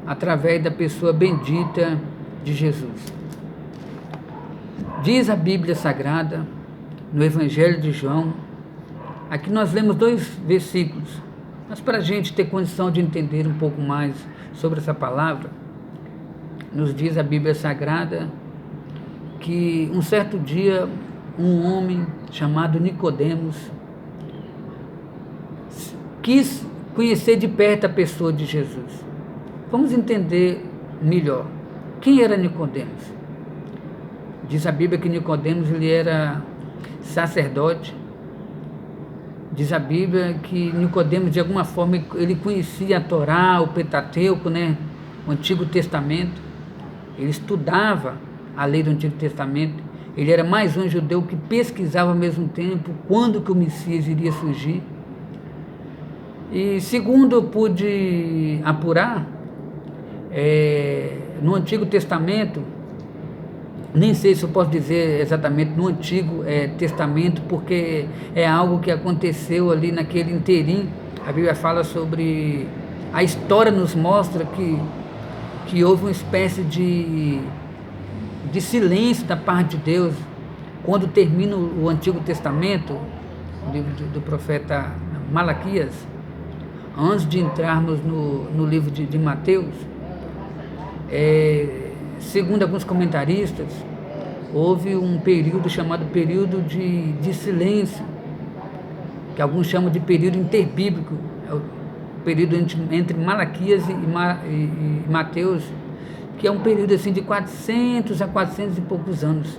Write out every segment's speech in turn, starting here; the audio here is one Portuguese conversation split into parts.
através da pessoa bendita de Jesus. Diz a Bíblia Sagrada, no Evangelho de João, aqui nós lemos 2 versículos, mas para a gente ter condição de entender um pouco mais sobre essa palavra, nos diz a Bíblia Sagrada que um certo dia um homem chamado Nicodemos quis conhecer de perto a pessoa de Jesus. Vamos entender melhor. Quem era Nicodemos? Diz a Bíblia que Nicodemos ele era sacerdote. Diz a Bíblia que Nicodemos, de alguma forma, ele conhecia a Torá, o Pentateuco, né? O Antigo Testamento. Ele estudava a lei do Antigo Testamento. Ele era mais um judeu que pesquisava ao mesmo tempo quando que o Messias iria surgir. E segundo eu pude apurar, no Antigo Testamento, nem sei se eu posso dizer exatamente no Antigo Testamento, porque é algo que aconteceu ali naquele inteirinho. A Bíblia fala sobre... A história nos mostra que houve uma espécie de silêncio da parte de Deus. Quando termina o Antigo Testamento, o livro do profeta Malaquias, antes de entrarmos no livro de Mateus, segundo alguns comentaristas, houve um período chamado período de silêncio, que alguns chamam de período interbíblico, é o período entre Malaquias e Mateus, que é um período assim de 400 a 400 e poucos anos.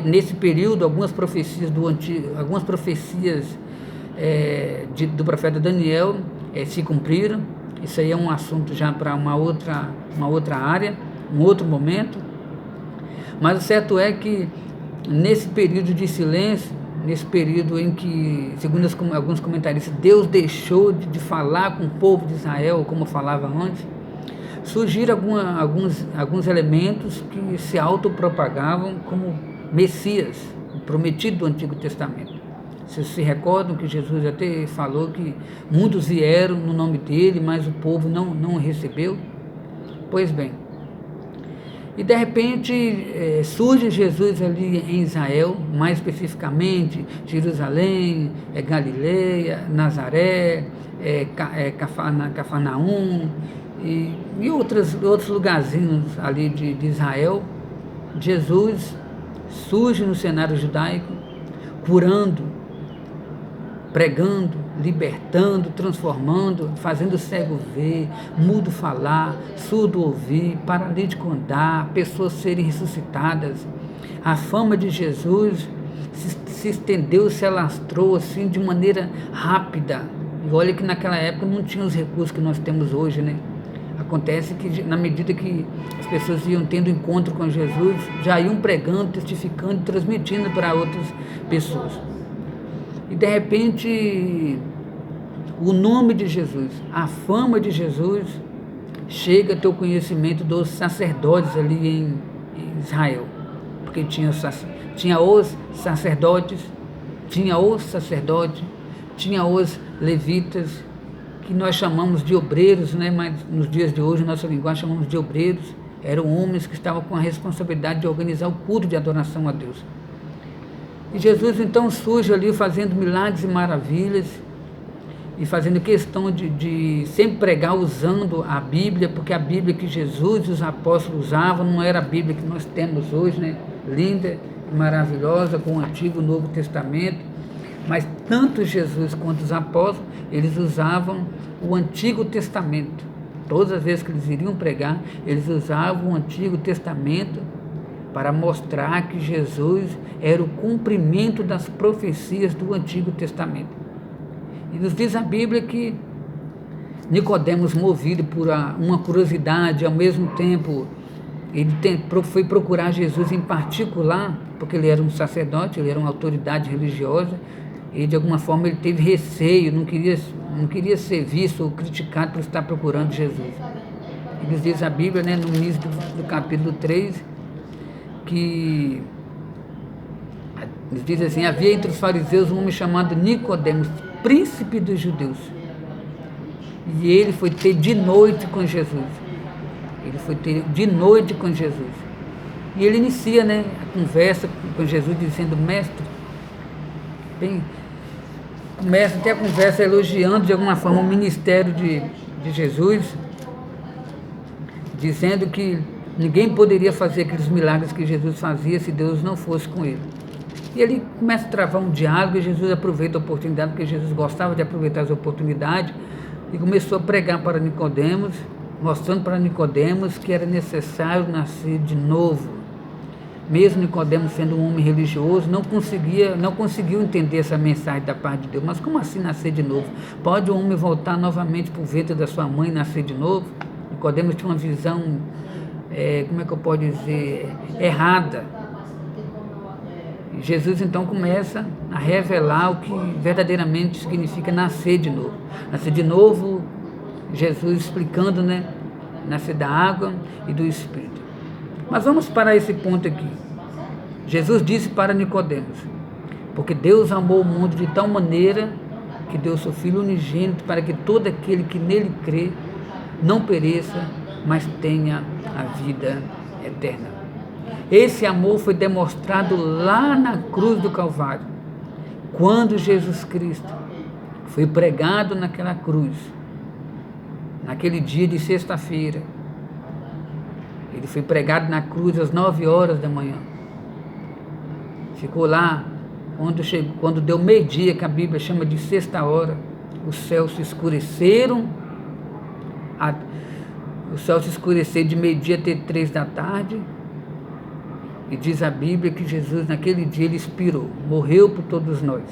Nesse período, algumas profecias do profeta Daniel se cumpriram. Isso aí é um assunto já para uma outra área, um outro momento. Mas o certo é que nesse período de silêncio, nesse período em que, segundo alguns comentaristas, Deus deixou de falar com o povo de Israel como falava antes, surgiram alguns elementos que se autopropagavam como Messias, o prometido do Antigo Testamento. Vocês se recordam que Jesus até falou que muitos vieram no nome dele, mas o povo não recebeu? Pois bem, e de repente surge Jesus ali em Israel, mais especificamente Jerusalém, Galileia, Nazaré, Cafarnaum e outros lugarzinhos ali de Israel. Jesus surge no cenário judaico, curando, pregando, libertando, transformando, fazendo o cego ver, mudo falar, surdo ouvir, paralítico andar, pessoas serem ressuscitadas. A fama de Jesus se estendeu, se alastrou assim de maneira rápida. E olha que naquela época não tinha os recursos que nós temos hoje, né? Acontece que na medida que as pessoas iam tendo encontro com Jesus, já iam pregando, testificando, transmitindo para outras pessoas. E de repente, o nome de Jesus, a fama de Jesus, chega a ter o conhecimento dos sacerdotes ali em Israel. Porque tinha os sacerdotes, tinha os levitas, que nós chamamos de obreiros, né? Mas nos dias de hoje, nossa linguagem, chamamos de obreiros. Eram homens que estavam com a responsabilidade de organizar o culto de adoração a Deus. E Jesus então surge ali fazendo milagres e maravilhas e fazendo questão de sempre pregar usando a Bíblia, porque a Bíblia que Jesus e os apóstolos usavam não era a Bíblia que nós temos hoje, né? Linda e maravilhosa, com o Antigo e o Novo Testamento. Mas tanto Jesus quanto os apóstolos, eles usavam o Antigo Testamento. Todas as vezes que eles iriam pregar, eles usavam o Antigo Testamento para mostrar que Jesus era o cumprimento das profecias do Antigo Testamento. E nos diz a Bíblia que Nicodemos, movido por uma curiosidade, ao mesmo tempo, ele foi procurar Jesus em particular, porque ele era um sacerdote, ele era uma autoridade religiosa, e de alguma forma ele teve receio, não queria ser visto ou criticado por estar procurando Jesus. E nos diz a Bíblia, né, no início do capítulo 3, que nos diz assim: havia entre os fariseus um homem chamado Nicodemos, príncipe dos judeus, e ele foi ter de noite com Jesus. Ele foi ter de noite com Jesus. E ele inicia, né, a conversa com Jesus dizendo: mestre, bem, começa até a conversa elogiando de alguma forma o ministério de Jesus, dizendo que ninguém poderia fazer aqueles milagres que Jesus fazia se Deus não fosse com ele. E ele começa a travar um diálogo e Jesus aproveita a oportunidade, porque Jesus gostava de aproveitar as oportunidades, e começou a pregar para Nicodemos, mostrando para Nicodemos que era necessário nascer de novo. Mesmo Nicodemos sendo um homem religioso, não conseguiu entender essa mensagem da parte de Deus. Mas como assim nascer de novo? Pode o homem voltar novamente para o ventre da sua mãe e nascer de novo? Nicodemos tinha uma visão, como é que eu posso dizer, errada. Jesus então começa a revelar o que verdadeiramente significa nascer de novo. Nascer de novo, Jesus explicando, né? Nascer da água e do Espírito. Mas vamos parar esse ponto aqui. Jesus disse para Nicodemos: porque Deus amou o mundo de tal maneira que deu seu Filho unigênito para que todo aquele que nele crê não pereça, mas tenha a vida eterna. Esse amor foi demonstrado lá na cruz do Calvário, quando Jesus Cristo foi pregado naquela cruz, naquele dia de sexta-feira. Ele foi pregado na cruz às 9 horas da manhã. Ficou lá, quando deu meio-dia, que a Bíblia chama de sexta hora, os céus se escureceram, de meio-dia até 3 da tarde, e diz a Bíblia que Jesus, naquele dia, ele expirou, morreu por todos nós.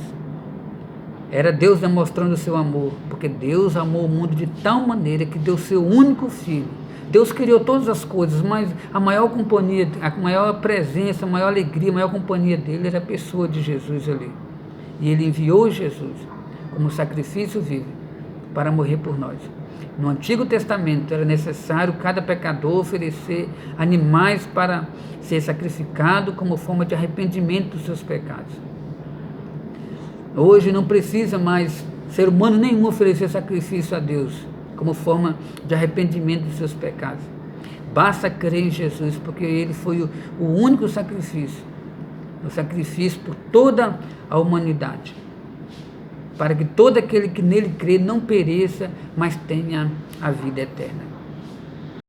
Era Deus demonstrando o seu amor, porque Deus amou o mundo de tal maneira que deu seu único Filho. Deus criou todas as coisas, mas a maior companhia, a maior presença, a maior alegria, a maior companhia dele era a pessoa de Jesus ali. E ele enviou Jesus como sacrifício vivo para morrer por nós. No Antigo Testamento era necessário cada pecador oferecer animais para ser sacrificado como forma de arrependimento dos seus pecados. Hoje não precisa mais ser humano nenhum oferecer sacrifício a Deus como forma de arrependimento dos seus pecados. Basta crer em Jesus, porque ele foi o único sacrifício, o sacrifício por toda a humanidade, para que todo aquele que nele crê não pereça, mas tenha a vida eterna.